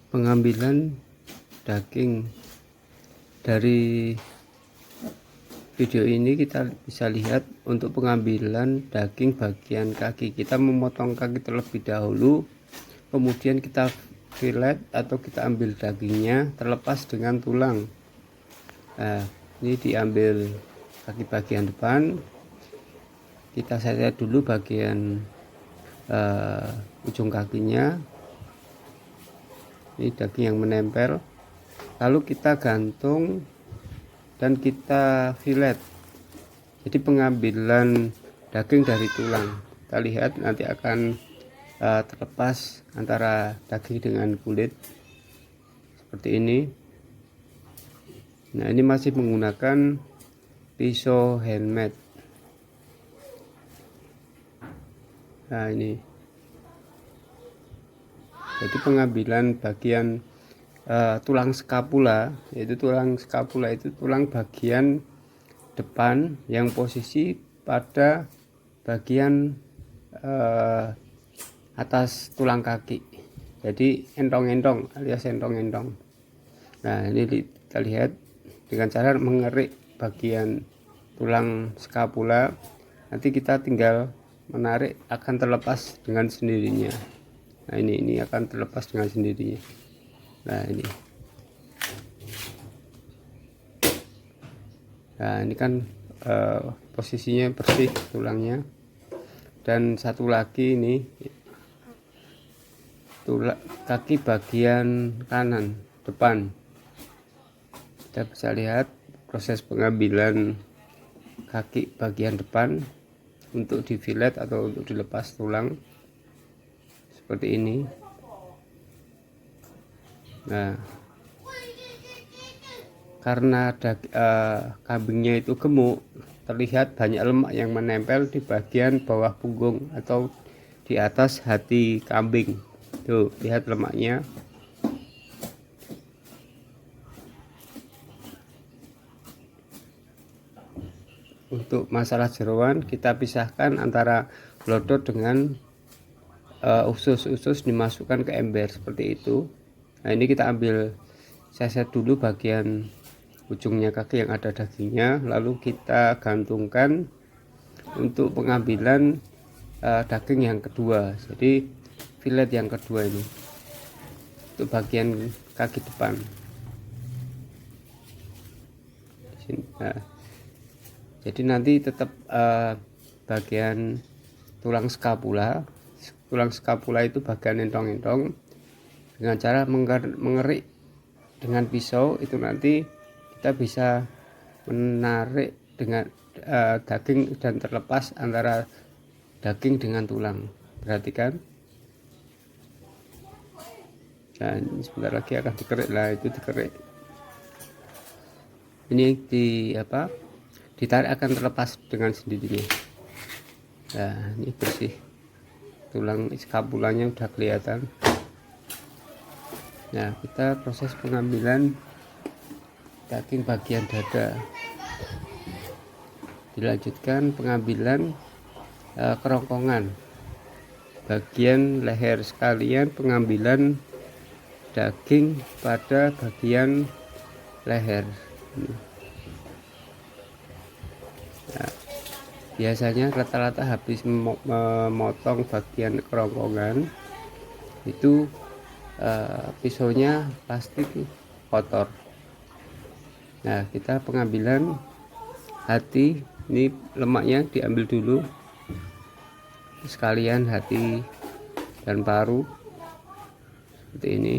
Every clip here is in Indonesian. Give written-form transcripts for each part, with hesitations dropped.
pengambilan daging. Dari video ini kita bisa lihat untuk pengambilan daging bagian kaki, kita memotong kaki terlebih dahulu, kemudian kita fillet atau kita ambil dagingnya terlepas dengan tulang. Nah, ini diambil kaki bagian depan, kita set dulu bagian ujung kakinya, ini daging yang menempel, lalu kita gantung dan kita fillet. Jadi pengambilan daging dari tulang, kita lihat nanti akan terlepas antara daging dengan kulit seperti ini. Nah, ini masih menggunakan pisau handmade. Nah, ini jadi pengambilan bagian tulang skapula, yaitu tulang skapula itu tulang bagian depan yang posisi pada bagian atas tulang kaki, jadi entong-entong alias entong-entong. Nah, ini kita lihat dengan cara mengerik bagian tulang skapula, nanti kita tinggal menarik, akan terlepas dengan sendirinya. Nah, ini akan terlepas dengan sendirinya. Nah, ini kan posisinya bersih tulangnya. Dan satu lagi ini tulang kaki bagian kanan depan, kita bisa lihat proses pengambilan kaki bagian depan untuk di fillet atau untuk dilepas tulang seperti ini. Nah, karena kambingnya itu gemuk, terlihat banyak lemak yang menempel di bagian bawah punggung atau di atas hati kambing. Tuh, lihat lemaknya. Untuk masalah jeroan, kita pisahkan antara belodot dengan usus dimasukkan ke ember seperti itu. Nah, ini kita ambil seset dulu bagian ujungnya kaki yang ada dagingnya, lalu kita gantungkan untuk pengambilan daging yang kedua, jadi fillet yang kedua ini untuk bagian kaki depan. Nah, jadi nanti tetap bagian tulang skapula itu bagian entong-entong, dengan cara mengerik dengan pisau itu nanti kita bisa menarik dengan daging dan terlepas antara daging dengan tulang. Perhatikan. Dan sebentar lagi akan dikerik. Lah, itu dikerik. Ini ditarik akan terlepas dengan sendirinya. Nah, ini bersih, tulang skapulanya udah kelihatan. Nah, kita proses pengambilan daging bagian dada, dilanjutkan pengambilan kerongkongan bagian leher, sekalian pengambilan daging pada bagian leher. Nah, biasanya rata-rata habis memotong bagian kerongkongan itu pisaunya plastik kotor. Nah, kita pengambilan hati, ini lemaknya diambil dulu sekalian hati dan paru seperti ini.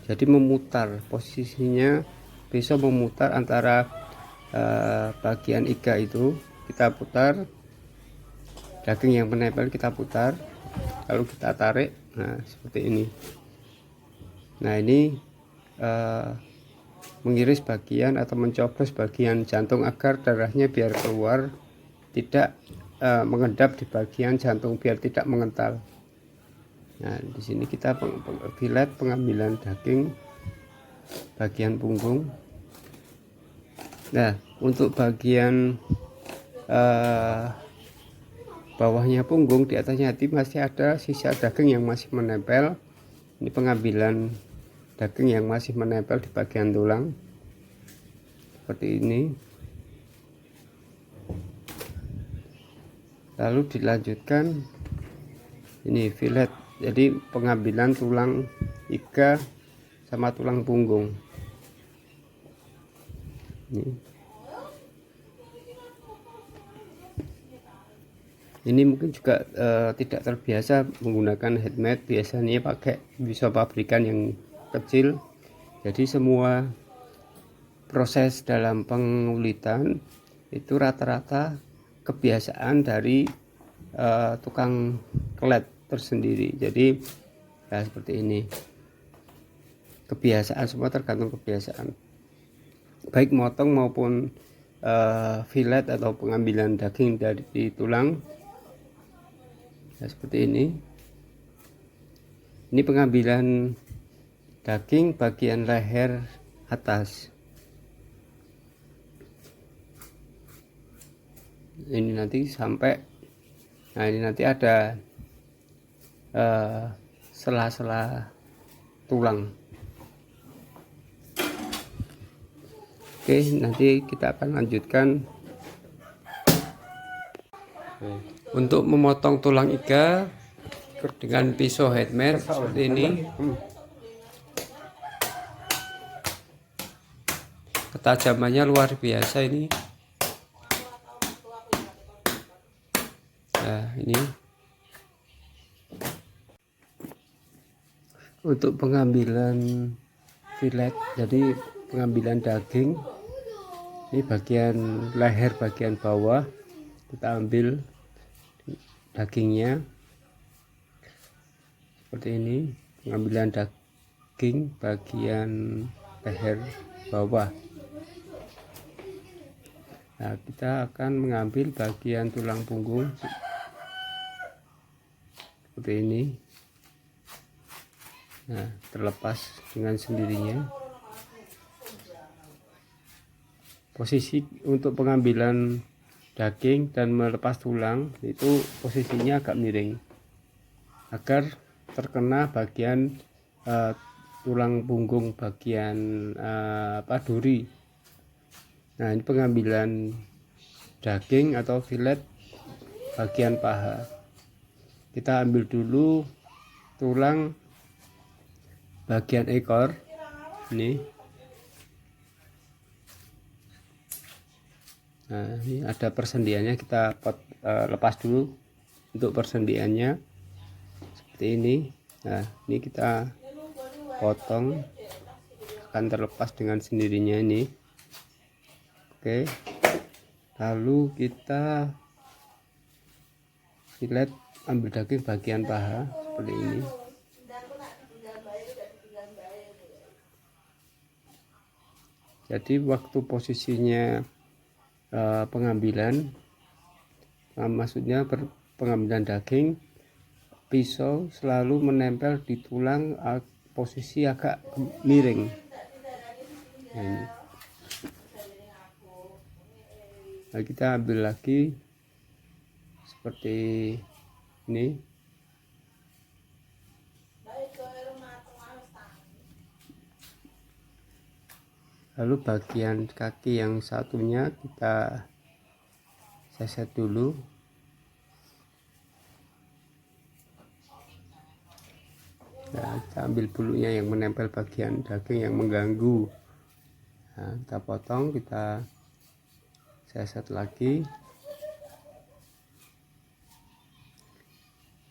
Jadi memutar posisinya, pisau memutar antara bagian iga itu, kita putar, daging yang menempel kita putar, lalu kita tarik. Nah, seperti ini. Nah, ini mengiris bagian atau mencoblos bagian jantung agar darahnya biar keluar, tidak mengendap di bagian jantung biar tidak mengental. Nah, di sini kita fillet pengambilan daging bagian punggung. Nah, untuk bagian eh, bawahnya punggung, di atasnya hati masih ada sisa daging yang masih menempel. Ini pengambilan daging yang masih menempel di bagian tulang seperti ini. Lalu dilanjutkan ini fillet, jadi pengambilan tulang iga sama tulang punggung. Ini mungkin juga tidak terbiasa menggunakan handmade, biasanya pakai pisau pabrikan yang kecil. Jadi semua proses dalam pengulitan itu rata-rata kebiasaan dari tukang kelet tersendiri. Jadi ya seperti ini, kebiasaan, semua tergantung kebiasaan, baik motong maupun fillet atau pengambilan daging dari tulang. Ya, seperti ini pengambilan daging bagian leher atas. Ini nanti sampai, nah ini nanti ada sela-sela tulang. Oke, nanti kita akan lanjutkan. Untuk memotong tulang iga dengan pisau handmade seperti ini, ketajamannya luar biasa ini. Nah, ini untuk pengambilan fillet, jadi pengambilan daging. Ini bagian leher bagian bawah, kita ambil dagingnya seperti ini. Pengambilan daging bagian leher bawah. Nah, kita akan mengambil bagian tulang punggung seperti ini. Nah, terlepas dengan sendirinya. Posisi untuk pengambilan daging dan melepas tulang itu posisinya agak miring agar terkena bagian tulang punggung bagian duri. Nah, ini pengambilan daging atau fillet bagian paha. Kita ambil dulu tulang bagian ekor ini. Nah, ini ada persendiannya, kita lepas dulu untuk persendiannya seperti ini. Nah, ini kita potong, akan terlepas dengan sendirinya ini. Oke, lalu kita fillet, ambil daging bagian paha seperti ini. Jadi waktu posisinya pengambilan, maksudnya pengambilan daging, pisau selalu menempel di tulang, posisi agak miring. Ini. Nah, kita ambil lagi seperti ini. Lalu bagian kaki yang satunya kita seset dulu. Nah, kita ambil bulunya yang menempel bagian daging yang mengganggu. Nah, kita potong, kita seset lagi.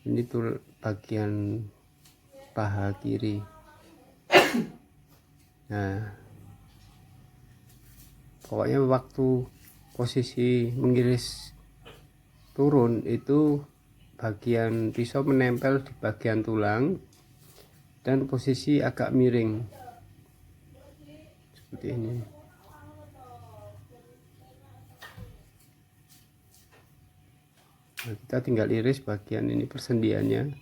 Ini tuh bagian paha kiri. Nah, pokoknya waktu posisi mengiris turun itu bagian pisau menempel di bagian tulang dan posisi agak miring seperti ini. Nah, kita tinggal iris bagian ini persendiannya.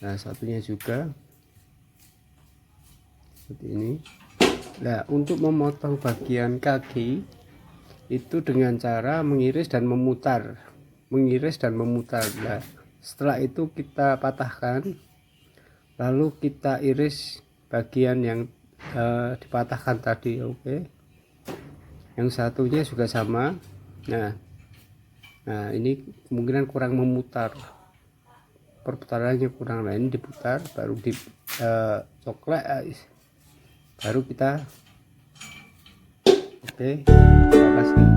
Nah, satunya juga seperti ini. Nah, untuk memotong bagian kaki itu dengan cara mengiris dan memutar. Nah, setelah itu kita patahkan, lalu kita iris bagian yang dipatahkan tadi. Oke, yang satunya juga sama. Nah ini kemungkinan kurang memutar, perputarannya kurang. Nah ini diputar, baru di coklat, baru kita. Oke, terima kasih.